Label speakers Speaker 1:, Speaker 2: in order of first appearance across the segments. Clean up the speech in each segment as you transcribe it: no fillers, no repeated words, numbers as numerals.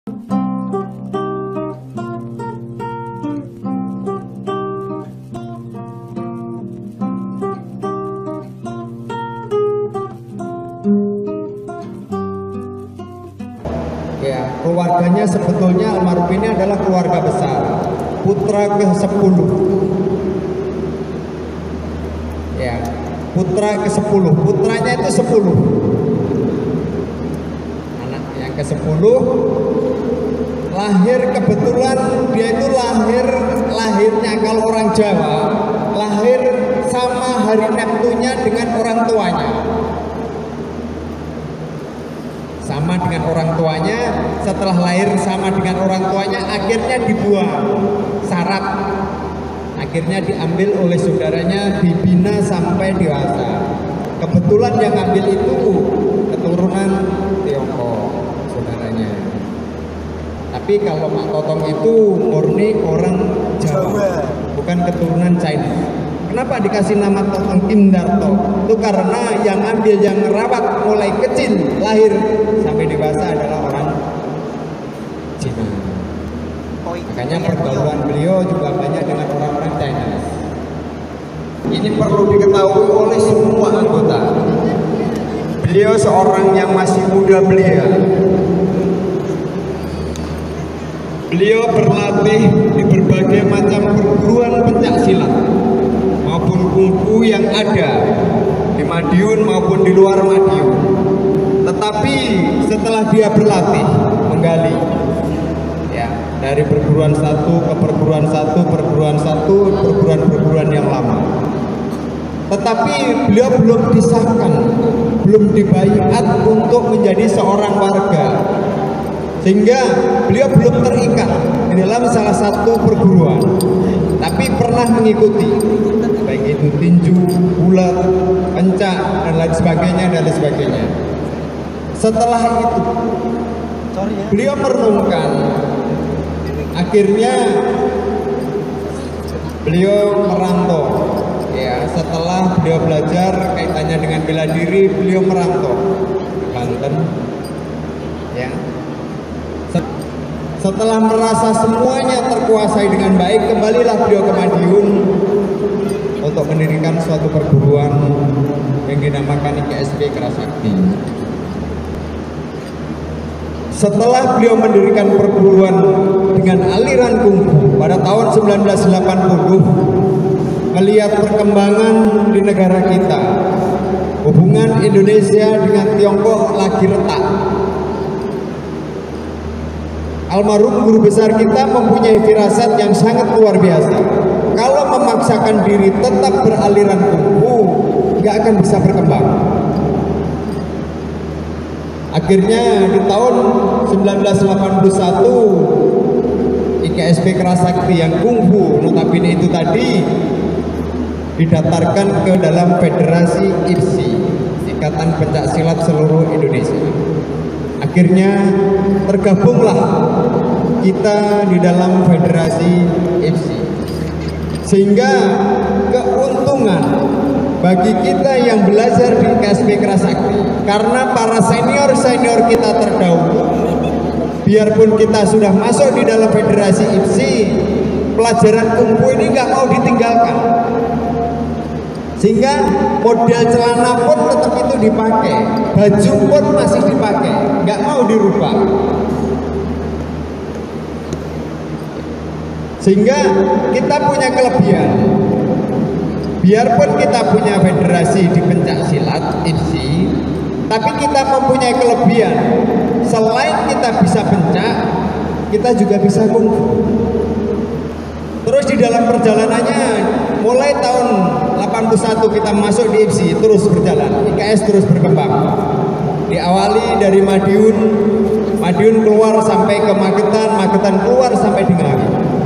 Speaker 1: Ya, keluarganya sebetulnya almarhum ini adalah keluarga besar, putra ke-10. Ya, putra ke-10, putranya itu 10. Anak yang ke-10 lahir kebetulan, dia itu lahirnya kalau orang Jawa lahir sama hari Neptunya dengan orang tuanya. Sama dengan orang tuanya, setelah lahir sama dengan orang tuanya, akhirnya dibuang syarat, akhirnya diambil oleh saudaranya, dibina sampai dewasa. Kebetulan yang ambil itu keturunan Tiongkok saudaranya, tapi kalau Mak Totong itu murni orang Jawa, bukan keturunan China. Kenapa dikasih nama Totong Indarto? Itu karena yang ambil, yang merawat mulai kecil lahir sampai dewasa adalah orang Cina. Makanya pergaulan beliau juga banyak dengan orang-orang China. Ini perlu diketahui oleh semua anggota. Beliau seorang yang masih muda belia. Beliau berlatih di berbagai macam perguruan pencak silat maupun kungfu yang ada di Madiun maupun di luar Madiun. Tetapi setelah dia berlatih menggali, ya, dari perguruan satu ke perguruan satu, perguruan yang lama, tetapi beliau belum disahkan, belum dibaiat untuk menjadi seorang warga, sehingga beliau belum terikat di dalam salah satu perguruan, tapi pernah mengikuti baik itu tinju, bulat, pencak, dan lain sebagainya. Setelah itu beliau merenungkan, akhirnya beliau merantau. Ya, setelah beliau belajar kaitannya dengan bela diri, beliau merantau ke Banten. Ya. Setelah merasa semuanya terkuasai dengan baik, kembalilah beliau ke Madiun untuk mendirikan suatu perguruan yang dinamakan IKSP Kerasakti. Setelah beliau mendirikan perguruan dengan aliran kungfu pada tahun 1980, melihat perkembangan di negara kita, hubungan Indonesia dengan Tiongkok lagi retak. Almarhum guru besar kita mempunyai firasat yang sangat luar biasa. Kalau memaksakan diri tetap beraliran kungfu, nggak akan bisa berkembang. Akhirnya di tahun 1981, IKSP Kerasakti yang kungfu notabene itu tadi didaftarkan ke dalam Federasi IPSI, Ikatan Pencak Silat Seluruh Indonesia. Akhirnya tergabunglah kita di dalam Federasi IPSI, sehingga keuntungan bagi kita yang belajar di IKSP Kerasakti, karena para senior kita terdahulu, biarpun kita sudah masuk di dalam Federasi IPSI, pelajaran kungfu ini nggak mau ditinggalkan, sehingga model celana pun tetap itu dipakai, baju pun masih dipakai, nggak mau dirubah. Sehingga kita punya kelebihan, biarpun kita punya federasi di pencak silat IPSI, tapi kita mempunyai kelebihan. Selain kita bisa pencak, kita juga bisa kungfu. Terus di dalam perjalanannya, mulai tahun 81 kita masuk di IPSI, terus berjalan, IKS terus berkembang. Diawali dari Madiun keluar sampai ke Magetan keluar sampai di Ngawi.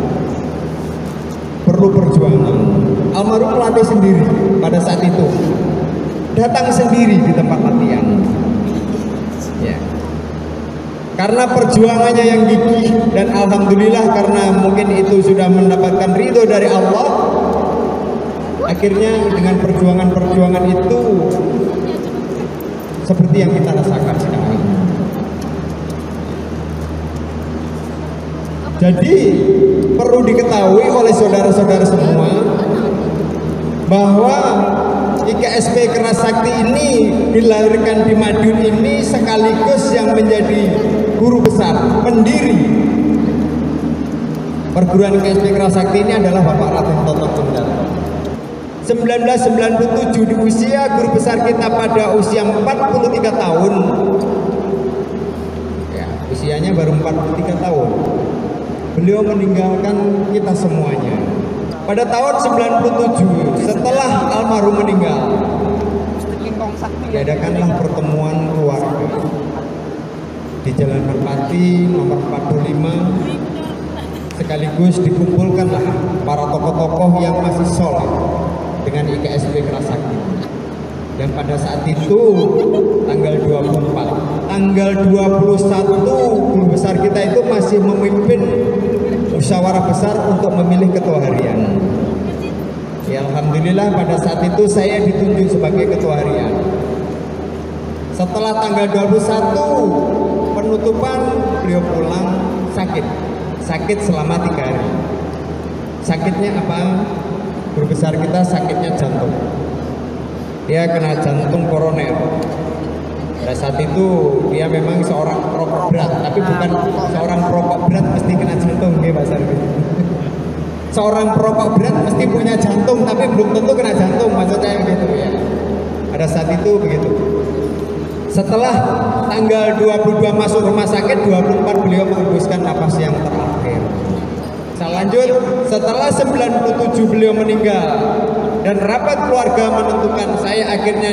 Speaker 1: Perlu perjuangan. Almarhum pelatih sendiri pada saat itu, datang sendiri di tempat latihan. Ya. Karena perjuangannya yang gigih, dan alhamdulillah karena mungkin itu sudah mendapatkan ridho dari Allah, akhirnya dengan perjuangan itu seperti yang kita rasakan sekarang. Jadi perlu diketahui oleh saudara-saudara semua bahwa IKSP Kerasakti ini dilahirkan di Madiun ini sekaligus yang menjadi guru besar, pendiri perguruan IKSP Kerasakti ini adalah Bapak Raden Toton Kindarto. 1997 di usia guru besar kita pada usia 43 tahun, ya, usianya baru 43 tahun, beliau meninggalkan kita semuanya. Pada tahun 97 setelah almarhum meninggal, diadakanlah pertemuan keluarga di Jalan Merpati nomor 45, sekaligus dikumpulkanlah para tokoh-tokoh yang masih soleh dengan IKSP Kerasakti. Dan pada saat itu tanggal 24, tanggal 21 guru besar kita itu masih memimpin musyawarah besar untuk memilih ketua harian. Ya, alhamdulillah pada saat itu saya ditunjuk sebagai ketua harian. Setelah tanggal 21 penutupan, beliau pulang sakit selama 3 hari. Sakitnya apa? Guru besar kita sakitnya jantung. Dia kena jantung koroner. Pada saat itu dia memang seorang perokok berat, tapi bukan seorang perokok berat mesti kena jantung, ya Pak Sarwi. Seorang perokok berat mesti punya jantung, tapi belum tentu kena jantung, maksudnya begitu ya. Pada saat itu begitu. Setelah tanggal 22 masuk rumah sakit, 24 beliau menghembuskan napas yang terakhir. Saya lanjut, setelah 97 beliau meninggal dan rapat keluarga menentukan saya akhirnya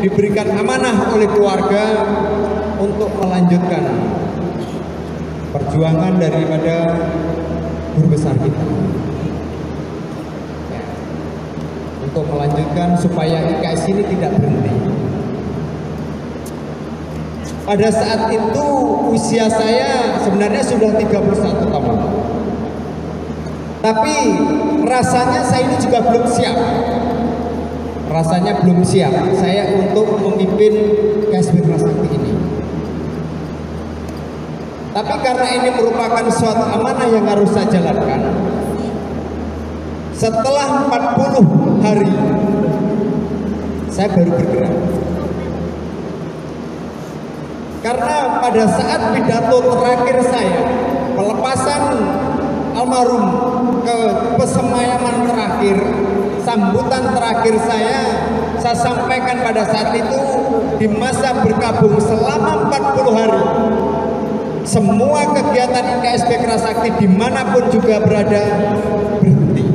Speaker 1: diberikan amanah oleh keluarga untuk melanjutkan perjuangan daripada guru besar kita, ya, untuk melanjutkan supaya IKS ini tidak berhenti. Pada saat itu usia saya sebenarnya sudah 31 tahun, tapi rasanya saya ini juga belum siap. Rasanya belum siap saya untuk memimpin IKSP Kerasakti ini. Tapi karena ini merupakan suatu amanah yang harus saya jalankan, setelah 40 hari saya baru bergerak. Karena pada saat pidato terakhir saya, pelepasan almarhum ke pesemayaman terakhir, sambutan terakhir saya sampaikan pada saat itu di masa berkabung selama 40 hari. Semua kegiatan IKSP Kerasakti dimanapun juga berada berhenti.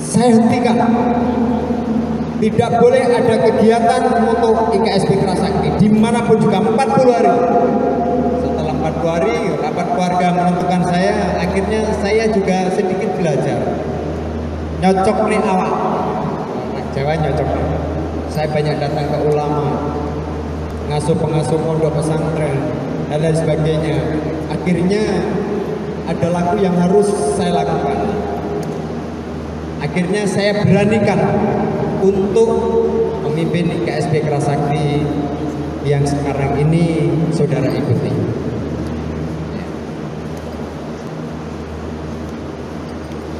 Speaker 1: Saya hentikan. Tidak boleh ada kegiatan untuk IKSP Kerasakti dimanapun juga 40 hari. Setelah 40 hari, rapat keluarga menentukan saya, akhirnya saya juga sedikit belajar. Nyocok nih awak. Jawa nyocok. Saya banyak datang ke ulama, pengasuh pondok pesantren, dan lain sebagainya. Akhirnya ada laku yang harus saya lakukan. Akhirnya saya beranikan untuk memimpin IKSP Kerasakti yang sekarang ini saudara ikuti.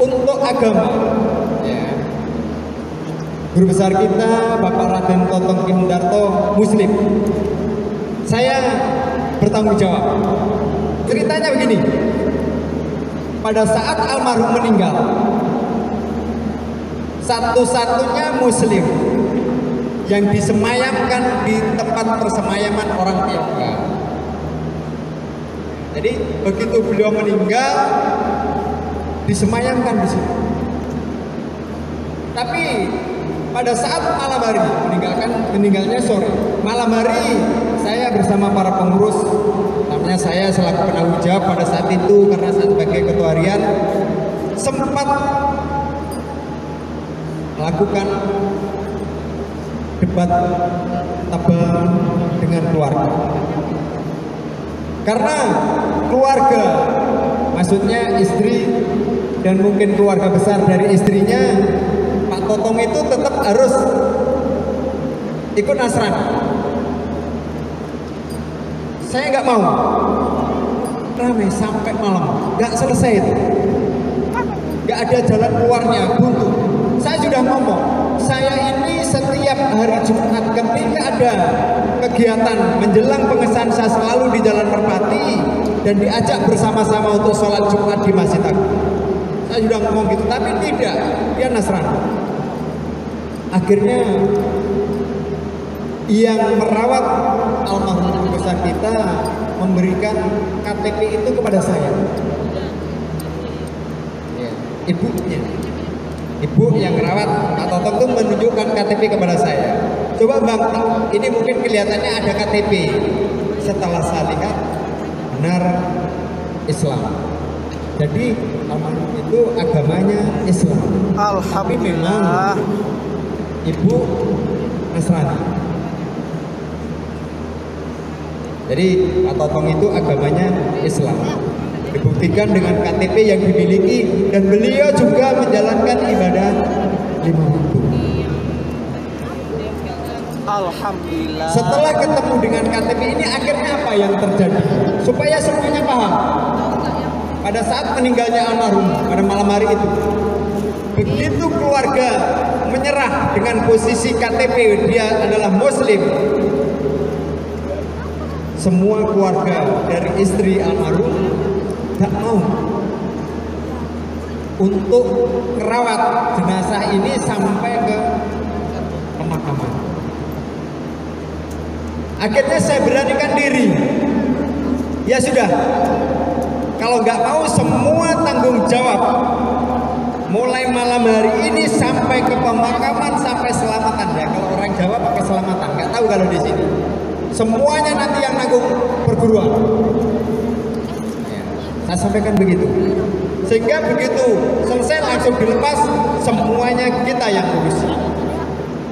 Speaker 1: Untuk agama, ya, guru besar kita Bapak Raden Toton Kindarto Muslim. Saya bertanggung jawab. Ceritanya begini, pada saat almarhum meninggal, satu-satunya Muslim yang disemayamkan di tempat persemayaman orang Tionghoa. Jadi begitu beliau meninggal, disemayamkan di situ. Tapi pada saat malam hari, meninggalnya sore, malam hari saya bersama para pengurus, namanya saya selaku penanggung jawab pada saat itu karena saya sebagai ketua harian sempat melakukan debat tebal dengan keluarga. Karena keluarga, maksudnya istri dan mungkin keluarga besar dari istrinya, Pak Totong itu tetap harus ikut Nasrani. Saya nggak mau. ramai sampai malam, nggak selesai itu, nggak ada jalan keluarnya, buntu. Saya sudah ngomong, saya ini setiap hari Jumat ketika ada kegiatan menjelang pengesahan saya selalu di Jalan Merpati dan diajak bersama-sama untuk sholat Jumat di Masjid Agung. Saya sudah ngomong gitu, tapi tidak, dia Nasrani. Akhirnya yang merawat almarhum besar kita memberikan KTP itu kepada saya. Ya, ibunya. Ibu yang merawat atau tentu menunjukkan KTP kepada saya. Coba Bang, ini mungkin kelihatannya ada KTP. Setelah saya lihat, benar Islam. Jadi almarhum itu agamanya Islam. Tapi memang ibu Nasrani. Jadi Pak Totong itu agamanya Islam. Dibuktikan dengan KTP yang dimiliki dan beliau juga menjalankan ibadah 5 waktu.
Speaker 2: Alhamdulillah.
Speaker 1: Setelah ketemu dengan KTP ini akhirnya apa yang terjadi? Supaya semuanya paham. Pada saat meninggalnya almarhum pada malam hari itu, begitu keluarga menyerah dengan posisi KTP dia adalah Muslim, semua keluarga dari istri almarhum gak mau untuk merawat jenazah ini sampai ke pemakaman. Akhirnya saya beranikan diri. Ya sudah, kalau nggak mau semua tanggung jawab. Mulai malam hari ini sampai ke pemakaman sampai selamatan ya. Kalau orang Jawa pakai selamatan, nggak tahu kalau di sini. Semuanya nanti yang nanggung perguruan. Saya sampaikan begitu, sehingga begitu selesai langsung dilepas, semuanya kita yang ngurusi,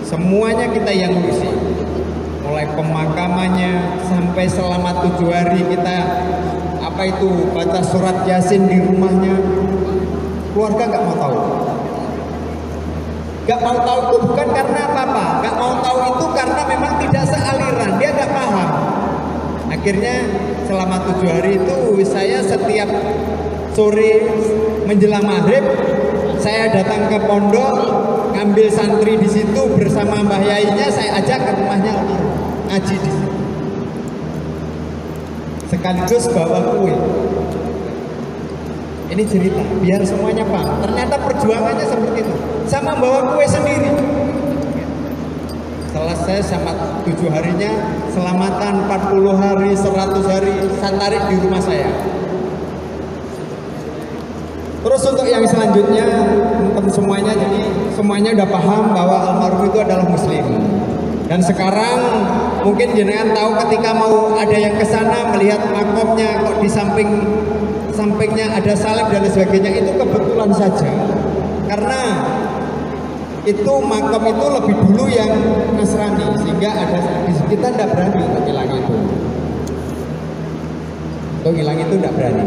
Speaker 1: semuanya kita yang ngurusi, mulai pemakamannya sampai selama 7 hari kita baca surat Yasin di rumahnya. Keluarga nggak mau tahu, nggak mau tahu itu bukan karena apa-apa, nggak mau tahu itu karena memang tidak sealiran, dia nggak paham. Akhirnya selama 7 hari itu saya setiap sore menjelang maghrib saya datang ke pondok, ngambil santri di situ bersama Mbah Yainya, saya ajak ke rumahnya ngaji di situ. Sekaligus bawa kue. Ini cerita biar semuanya paham. Ternyata perjuangannya seperti itu. Sama bawa kue sendiri. Selesai sama 7 harinya, selamatan 40 hari, 100 hari, saya tarik di rumah saya. Terus untuk yang selanjutnya, teman semuanya, jadi semuanya udah paham bahwa almarhum itu adalah Muslim. Dan sekarang mungkin jenengan tahu ketika mau ada yang ke sana melihat makomnya kok di sampingnya ada salib dan sebagainya, itu kebetulan saja. Karena itu makom itu lebih dulu yang Nasrani, sehingga ada kita tidak berani untuk hilang itu. Untuk hilang itu tidak berani.